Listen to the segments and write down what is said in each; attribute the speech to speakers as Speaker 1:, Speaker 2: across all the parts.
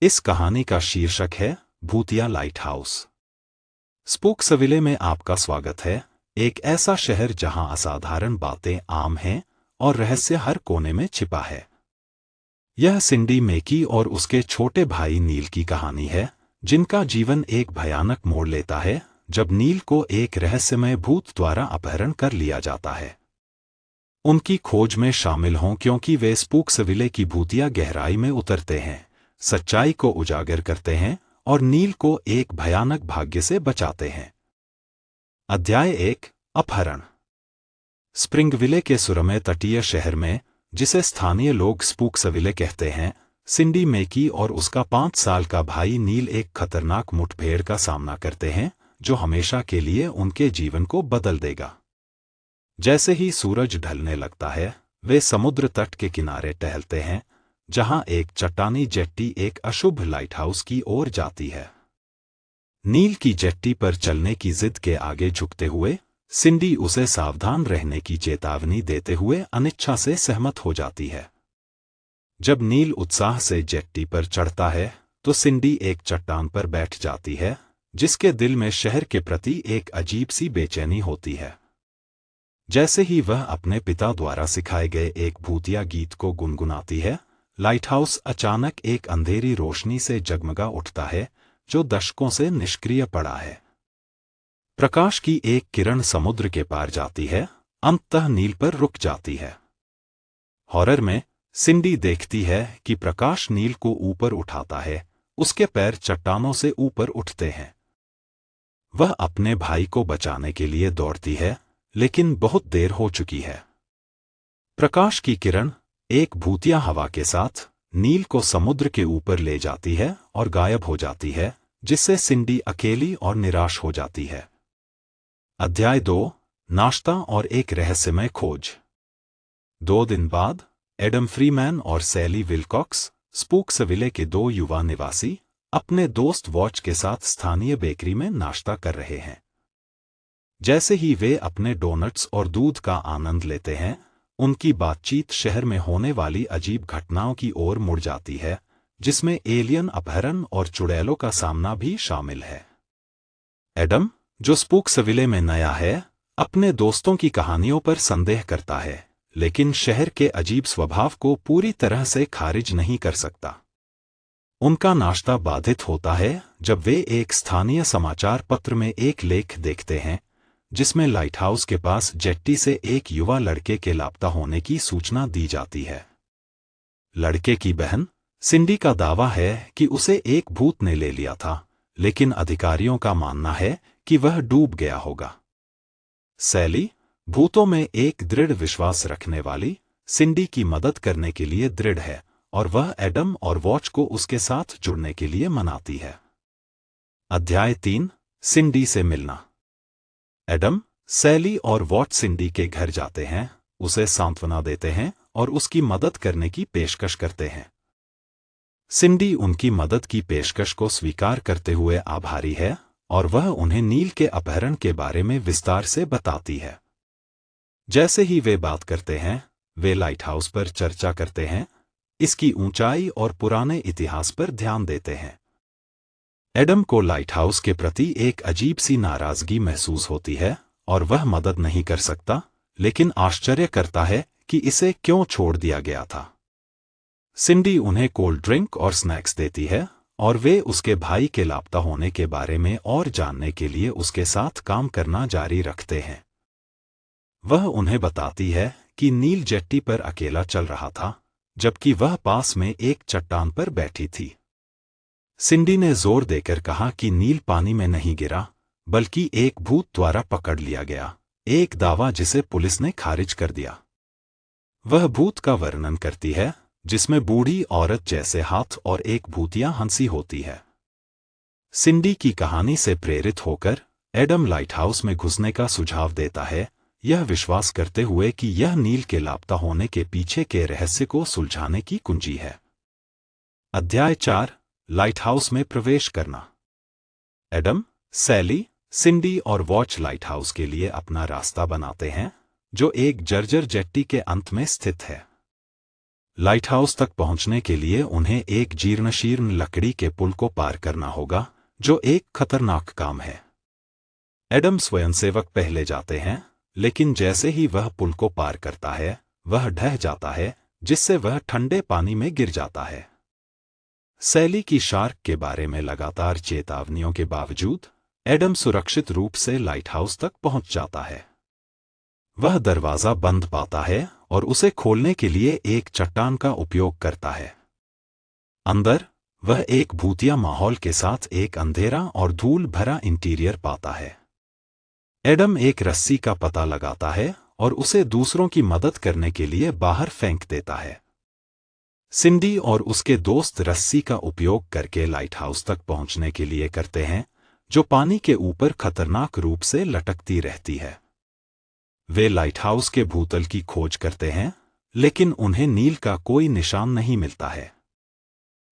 Speaker 1: इस कहानी का शीर्षक है भूतिया लाइट हाउस। स्पूक्सविले में आपका स्वागत है, एक ऐसा शहर जहां असाधारण बातें आम हैं और रहस्य हर कोने में छिपा है। यह सिंडी मैकी और उसके छोटे भाई नील की कहानी है, जिनका जीवन एक भयानक मोड़ लेता है जब नील को एक रहस्यमय भूत द्वारा अपहरण कर लिया जाता है। उनकी खोज में शामिल हों क्योंकि वे स्पूक्सविले की भूतिया गहराई में उतरते हैं, सच्चाई को उजागर करते हैं और नील को एक भयानक भाग्य से बचाते हैं। अध्याय 1, अपहरण। स्प्रिंगविले के सुरम्य तटीय शहर में, जिसे स्थानीय लोग स्पूक्सविले कहते हैं, सिंडी मैकी और उसका 5 साल का भाई नील एक खतरनाक मुठभेड़ का सामना करते हैं जो हमेशा के लिए उनके जीवन को बदल देगा। जैसे ही सूरज ढलने लगता है, वे समुद्र तट के किनारे टहलते हैं, जहां एक चट्टानी जेट्टी एक अशुभ लाइटहाउस की ओर जाती है। नील की जेट्टी पर चलने की जिद के आगे झुकते हुए सिंडी उसे सावधान रहने की चेतावनी देते हुए अनिच्छा से सहमत हो जाती है। जब नील उत्साह से जेट्टी पर चढ़ता है तो सिंडी एक चट्टान पर बैठ जाती है, जिसके दिल में शहर के प्रति एक अजीब सी बेचैनी होती है। जैसे ही वह अपने पिता द्वारा सिखाए गए एक भूतिया गीत को गुनगुनाती है, लाइटहाउस अचानक एक अंधेरी रोशनी से जगमगा उठता है जो दशकों से निष्क्रिय पड़ा है। प्रकाश की एक किरण समुद्र के पार जाती है, अंततः नील पर रुक जाती है। हॉरर में सिंडी देखती है कि प्रकाश नील को ऊपर उठाता है, उसके पैर चट्टानों से ऊपर उठते हैं। वह अपने भाई को बचाने के लिए दौड़ती है, लेकिन बहुत देर हो चुकी है। प्रकाश की किरण एक भूतिया हवा के साथ नील को समुद्र के ऊपर ले जाती है और गायब हो जाती है, जिससे सिंडी अकेली और निराश हो जाती है। अध्याय 2, नाश्ता और एक रहस्यमय खोज। 2 दिन बाद एडम फ्रीमैन और सैली विलकॉक्स, स्पूक्सविले के 2 युवा निवासी, अपने दोस्त वॉच के साथ स्थानीय बेकरी में नाश्ता कर रहे हैं। जैसे ही वे अपने डोनट्स और दूध का आनंद लेते हैं, उनकी बातचीत शहर में होने वाली अजीब घटनाओं की ओर मुड़ जाती है, जिसमें एलियन अपहरण और चुड़ैलों का सामना भी शामिल है। एडम, जो स्पूक्सविले में नया है, अपने दोस्तों की कहानियों पर संदेह करता है, लेकिन शहर के अजीब स्वभाव को पूरी तरह से खारिज नहीं कर सकता। उनका नाश्ता बाधित होता है जब वे एक स्थानीय समाचार पत्र में एक लेख देखते हैं जिसमें लाइटहाउस के पास जेट्टी से एक युवा लड़के के लापता होने की सूचना दी जाती है। लड़के की बहन सिंडी का दावा है कि उसे एक भूत ने ले लिया था, लेकिन अधिकारियों का मानना है कि वह डूब गया होगा। सैली, भूतों में एक दृढ़ विश्वास रखने वाली, सिंडी की मदद करने के लिए दृढ़ है और वह एडम और वॉच को उसके साथ जुड़ने के लिए मनाती है। अध्याय 3, सिंडी से मिलना। एडम, सैली और वॉच सिंडी के घर जाते हैं, उसे सांत्वना देते हैं और उसकी मदद करने की पेशकश करते हैं। सिंडी उनकी मदद की पेशकश को स्वीकार करते हुए आभारी है और वह उन्हें नील के अपहरण के बारे में विस्तार से बताती है। जैसे ही वे बात करते हैं, वे लाइटहाउस पर चर्चा करते हैं, इसकी ऊंचाई और पुराने इतिहास पर ध्यान देते हैं। एडम को लाइटहाउस के प्रति एक अजीब सी नाराजगी महसूस होती है और वह मदद नहीं कर सकता, लेकिन आश्चर्य करता है कि इसे क्यों छोड़ दिया गया था। सिंडी उन्हें कोल्ड ड्रिंक और स्नैक्स देती है और वे उसके भाई के लापता होने के बारे में और जानने के लिए उसके साथ काम करना जारी रखते हैं। वह उन्हें बताती है कि नील जेट्टी पर अकेला चल रहा था, जबकि वह पास में एक चट्टान पर बैठी थी। सिंडी ने जोर देकर कहा कि नील पानी में नहीं गिरा, बल्कि एक भूत द्वारा पकड़ लिया गया, एक दावा जिसे पुलिस ने खारिज कर दिया। वह भूत का वर्णन करती है, जिसमें बूढ़ी औरत जैसे हाथ और एक भूतिया हंसी होती है। सिंडी की कहानी से प्रेरित होकर एडम लाइटहाउस में घुसने का सुझाव देता है, यह विश्वास करते हुए कि यह नील के लापता होने के पीछे के रहस्य को सुलझाने की कुंजी है। अध्याय 4, लाइटहाउस में प्रवेश करना। एडम, सैली, सिंडी और वॉच लाइटहाउस के लिए अपना रास्ता बनाते हैं, जो एक जर्जर जेट्टी के अंत में स्थित है। लाइटहाउस तक पहुंचने के लिए उन्हें एक जीर्णशीर्ण लकड़ी के पुल को पार करना होगा, जो एक खतरनाक काम है। एडम स्वयंसेवक पहले जाते हैं, लेकिन जैसे ही वह पुल को पार करता है, वह ढह जाता है, जिससे वह ठंडे पानी में गिर जाता है। सैली की शार्क के बारे में लगातार चेतावनियों के बावजूद एडम सुरक्षित रूप से लाइटहाउस तक पहुंच जाता है। वह दरवाजा बंद पाता है और उसे खोलने के लिए एक चट्टान का उपयोग करता है। अंदर वह एक भूतिया माहौल के साथ एक अंधेरा और धूल भरा इंटीरियर पाता है। एडम एक रस्सी का पता लगाता है और उसे दूसरों की मदद करने के लिए बाहर फेंक देता है। सिंडी और उसके दोस्त रस्सी का उपयोग करके लाइटहाउस तक पहुंचने के लिए करते हैं, जो पानी के ऊपर खतरनाक रूप से लटकती रहती है। वे लाइटहाउस के भूतल की खोज करते हैं, लेकिन उन्हें नील का कोई निशान नहीं मिलता है।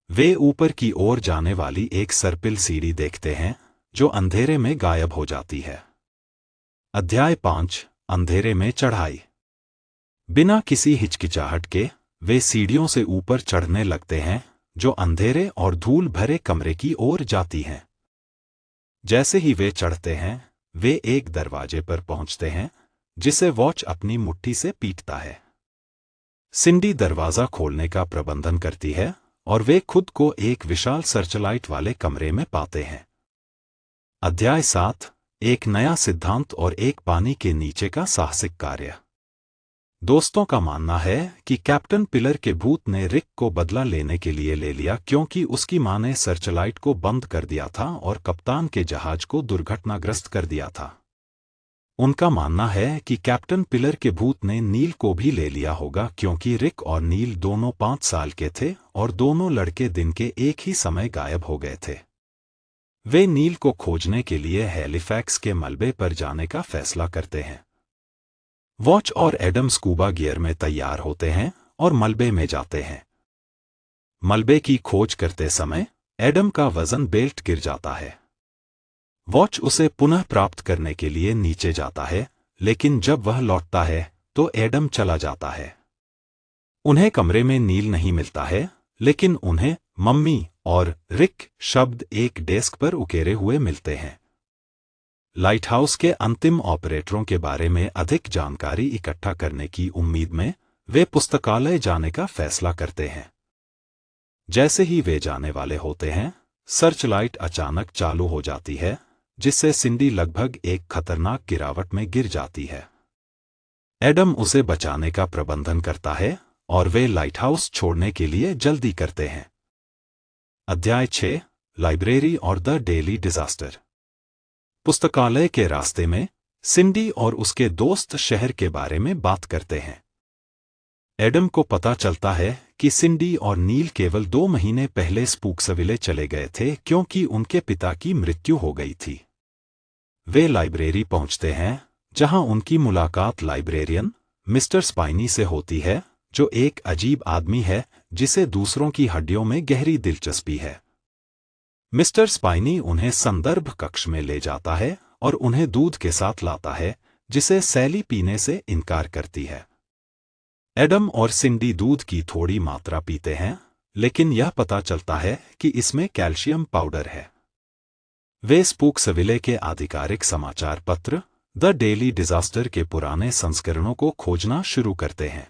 Speaker 1: वे ऊपर की ओर जाने वाली एक सर्पिल सीढ़ी देखते हैं, जो अंधेरे में गायब हो जाती है। अध्याय 5 अंधेरे में चढ़ाई। बिना किसी हिचकिचाहट के वे सीढ़ियों से ऊपर चढ़ने लगते हैं, जो अंधेरे और धूल भरे कमरे की ओर जाती हैं। जैसे ही वे चढ़ते हैं, वे एक दरवाजे पर पहुंचते हैं, जिसे वॉच अपनी मुट्ठी से पीटता है। सिंडी दरवाजा खोलने का प्रबंधन करती है और वे खुद को एक विशाल सर्चलाइट वाले कमरे में पाते हैं। अध्याय 7 एक नया सिद्धांत और एक पानी के नीचे का साहसिक कार्य। दोस्तों का मानना है कि कैप्टन पिलर के भूत ने रिक को बदला लेने के लिए ले लिया, क्योंकि उसकी मां ने सर्चलाइट को बंद कर दिया था और कप्तान के जहाज को दुर्घटनाग्रस्त कर दिया था। उनका मानना है कि कैप्टन पिलर के भूत ने नील को भी ले लिया होगा, क्योंकि रिक और नील दोनों 5 साल के थे और दोनों लड़के दिन के एक ही समय गायब हो गए थे। वे नील को खोजने के लिए हैलिफैक्स के मलबे पर जाने का फैसला करते हैं। वॉच और एडम स्कूबा गियर में तैयार होते हैं और मलबे में जाते हैं। मलबे की खोज करते समय एडम का वजन बेल्ट गिर जाता है। वॉच उसे पुनः प्राप्त करने के लिए नीचे जाता है, लेकिन जब वह लौटता है तो एडम चला जाता है। उन्हें कमरे में नील नहीं मिलता है, लेकिन उन्हें मम्मी और रिक शब्द एक डेस्क पर उकेरे हुए मिलते हैं। लाइटहाउस के अंतिम ऑपरेटरों के बारे में अधिक जानकारी इकट्ठा करने की उम्मीद में वे पुस्तकालय जाने का फैसला करते हैं। जैसे ही वे जाने वाले होते हैं, सर्चलाइट अचानक चालू हो जाती है, जिससे सिंडी लगभग एक खतरनाक गिरावट में गिर जाती है। एडम उसे बचाने का प्रबंधन करता है और वे लाइटहाउस छोड़ने के लिए जल्दी करते हैं। अध्याय 6 लाइब्रेरी और द डेली डिजास्टर। पुस्तकालय के रास्ते में सिंडी और उसके दोस्त शहर के बारे में बात करते हैं। एडम को पता चलता है कि सिंडी और नील केवल 2 महीने पहले स्पूक्सविले चले गए थे, क्योंकि उनके पिता की मृत्यु हो गई थी। वे लाइब्रेरी पहुंचते हैं, जहां उनकी मुलाकात लाइब्रेरियन मिस्टर स्पाइनी से होती है, जो एक अजीब आदमी है जिसे दूसरों की हड्डियों में गहरी दिलचस्पी है। मिस्टर स्पाइनी उन्हें संदर्भ कक्ष में ले जाता है और उन्हें दूध के साथ लाता है, जिसे सैली पीने से इनकार करती है। एडम और सिंडी दूध की थोड़ी मात्रा पीते हैं, लेकिन यह पता चलता है कि इसमें कैल्शियम पाउडर है। वे स्पूक्सविले के आधिकारिक समाचार पत्र द डेली डिजास्टर के पुराने संस्करणों को खोजना शुरू करते हैं।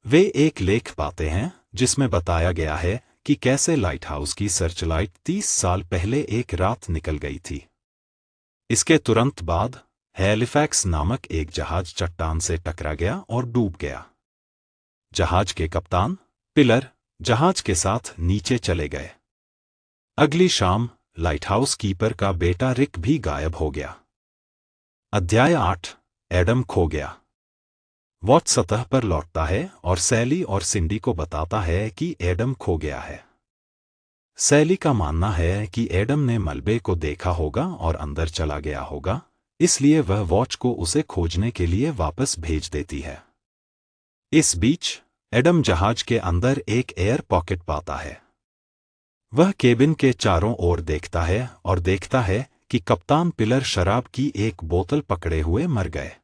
Speaker 1: वे एक लेख पाते हैं जिसमें बताया गया है कि कैसे लाइटहाउस की सर्चलाइट 30 साल पहले एक रात निकल गई थी। इसके तुरंत बाद हैलिफैक्स नामक एक जहाज चट्टान से टकरा गया और डूब गया। जहाज के कप्तान पिलर जहाज के साथ नीचे चले गए। अगली शाम लाइटहाउस कीपर का बेटा रिक भी गायब हो गया। अध्याय 8 एडम खो गया। वॉच सतह पर लौटता है और सैली और सिंडी को बताता है कि एडम खो गया है। सैली का मानना है कि एडम ने मलबे को देखा होगा और अंदर चला गया होगा, इसलिए वह वॉच को उसे खोजने के लिए वापस भेज देती है। इस बीच एडम जहाज के अंदर एक एयर पॉकेट पाता है। वह केबिन के चारों ओर देखता है और देखता है कि कप्तान पिलर शराब की एक बोतल पकड़े हुए मर गए।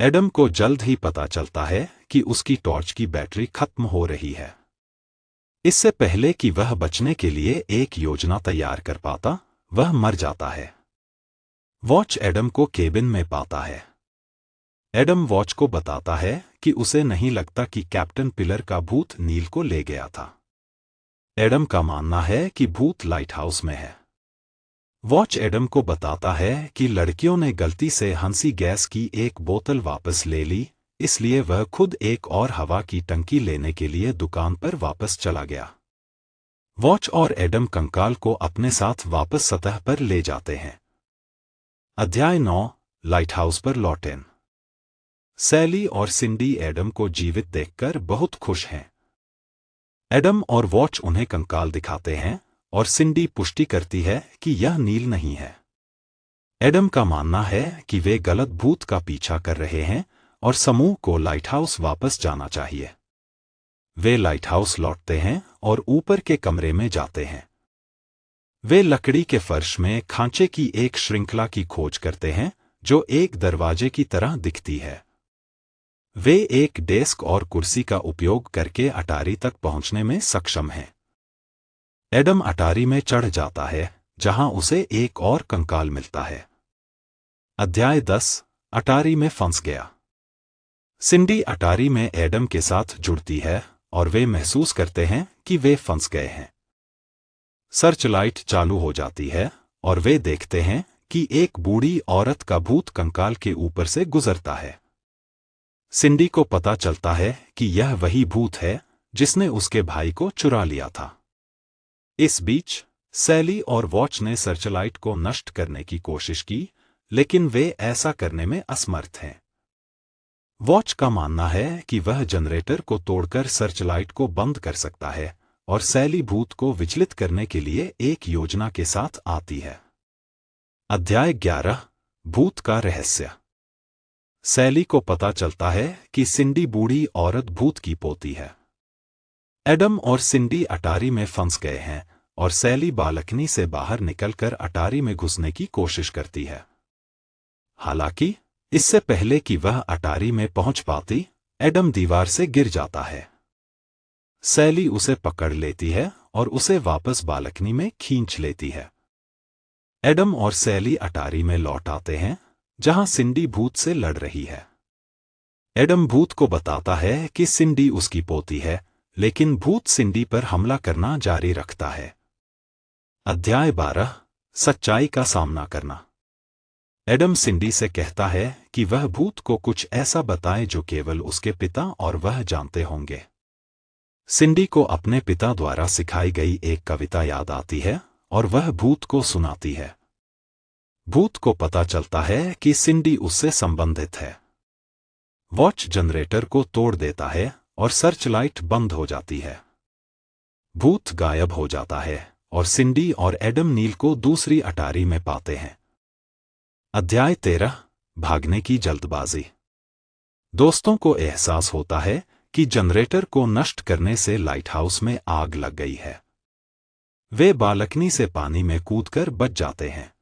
Speaker 1: एडम को जल्द ही पता चलता है कि उसकी टॉर्च की बैटरी खत्म हो रही है। इससे पहले कि वह बचने के लिए एक योजना तैयार कर पाता, वह मर जाता है। वॉच एडम को केबिन में पाता है। एडम वॉच को बताता है कि उसे नहीं लगता कि कैप्टन पिलर का भूत नील को ले गया था। एडम का मानना है कि भूत लाइट हाउस में है। वॉच एडम को बताता है कि लड़कियों ने गलती से हंसी गैस की एक बोतल वापस ले ली, इसलिए वह खुद एक और हवा की टंकी लेने के लिए दुकान पर वापस चला गया। वॉच और एडम कंकाल को अपने साथ वापस सतह पर ले जाते हैं। अध्याय 9 लाइट हाउस पर लौटें। सैली और सिंडी एडम को जीवित देखकर बहुत खुश हैं। एडम और वॉच उन्हें कंकाल दिखाते हैं और सिंडी पुष्टि करती है कि यह नील नहीं है। एडम का मानना है कि वे गलत भूत का पीछा कर रहे हैं और समूह को लाइट हाउस वापस जाना चाहिए। वे लाइट हाउस लौटते हैं और ऊपर के कमरे में जाते हैं। वे लकड़ी के फर्श में खांचे की एक श्रृंखला की खोज करते हैं जो एक दरवाजे की तरह दिखती है। वे एक डेस्क और कुर्सी का उपयोग करके अटारी तक पहुंचने में सक्षम हैं। एडम अटारी में चढ़ जाता है, जहां उसे एक और कंकाल मिलता है। अध्याय 10 अटारी में फंस गया। सिंडी अटारी में एडम के साथ जुड़ती है और वे महसूस करते हैं कि वे फंस गए हैं। सर्चलाइट चालू हो जाती है और वे देखते हैं कि एक बूढ़ी औरत का भूत कंकाल के ऊपर से गुजरता है। सिंडी को पता चलता है कि यह वही भूत है जिसने उसके भाई को चुरा लिया था। इस बीच सैली और वॉच ने सर्चलाइट को नष्ट करने की कोशिश की, लेकिन वे ऐसा करने में असमर्थ हैं। वॉच का मानना है कि वह जनरेटर को तोड़कर सर्चलाइट को बंद कर सकता है और सैली भूत को विचलित करने के लिए एक योजना के साथ आती है। अध्याय 11 भूत का रहस्य। सैली को पता चलता है कि सिंडी बूढ़ी औरत भूत की पोती है। एडम और सिंडी अटारी में फंस गए हैं और सैली बालकनी से बाहर निकलकर अटारी में घुसने की कोशिश करती है। हालांकि इससे पहले कि वह अटारी में पहुंच पाती, एडम दीवार से गिर जाता है। सैली उसे पकड़ लेती है और उसे वापस बालकनी में खींच लेती है। एडम और सैली अटारी में लौट आते हैं, जहां सिंडी भूत से लड़ रही है। एडम भूत को बताता है कि सिंडी उसकी पोती है, लेकिन भूत सिंडी पर हमला करना जारी रखता है। अध्याय 12 सच्चाई का सामना करना। एडम सिंडी से कहता है कि वह भूत को कुछ ऐसा बताए जो केवल उसके पिता और वह जानते होंगे। सिंडी को अपने पिता द्वारा सिखाई गई एक कविता याद आती है और वह भूत को सुनाती है। भूत को पता चलता है कि सिंडी उससे संबंधित है। वॉच जनरेटर को तोड़ देता है और सर्चलाइट बंद हो जाती है। भूत गायब हो जाता है और सिंडी और एडम नील को दूसरी अटारी में पाते हैं। अध्याय 13 भागने की जल्दबाजी। दोस्तों को एहसास होता है कि जनरेटर को नष्ट करने से लाइट हाउस में आग लग गई है। वे बालकनी से पानी में कूदकर बच जाते हैं।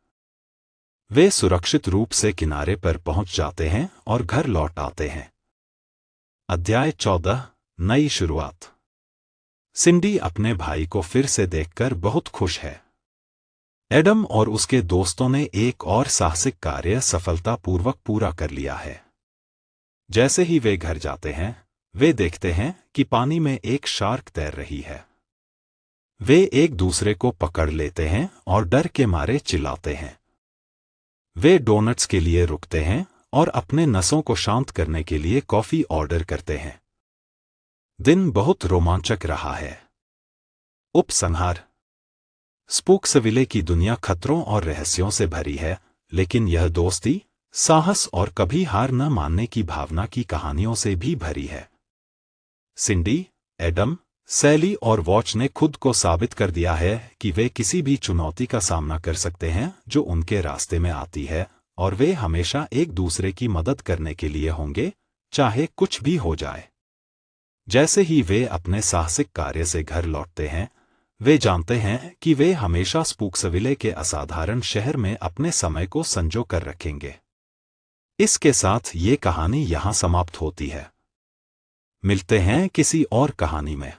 Speaker 1: वे सुरक्षित रूप से किनारे पर पहुंच जाते हैं और घर लौट आते हैं। अध्याय 14 नई शुरुआत। सिंडी अपने भाई को फिर से देखकर बहुत खुश है। एडम और उसके दोस्तों ने एक और साहसिक कार्य सफलतापूर्वक पूरा कर लिया है। जैसे ही वे घर जाते हैं, वे देखते हैं कि पानी में एक शार्क तैर रही है। वे एक दूसरे को पकड़ लेते हैं और डर के मारे चिल्लाते हैं। वे डोनट्स के लिए रुकते हैं और अपने नसों को शांत करने के लिए कॉफी ऑर्डर करते हैं। दिन बहुत रोमांचक रहा है। उपसंहार। स्पूक्सविले की दुनिया खतरों और रहस्यों से भरी है, लेकिन यह दोस्ती, साहस और कभी हार न मानने की भावना की कहानियों से भी भरी है। सिंडी, एडम, सैली और वॉच ने खुद को साबित कर दिया है कि वे किसी भी चुनौती का सामना कर सकते हैं जो उनके रास्ते में आती है, और वे हमेशा एक दूसरे की मदद करने के लिए होंगे, चाहे कुछ भी हो जाए। जैसे ही वे अपने साहसिक कार्य से घर लौटते हैं, वे जानते हैं कि वे हमेशा स्पूक्सविले के असाधारण शहर में अपने समय को संजो कर रखेंगे। इसके साथ ये कहानी यहाँ समाप्त होती है। मिलते हैं किसी और कहानी में।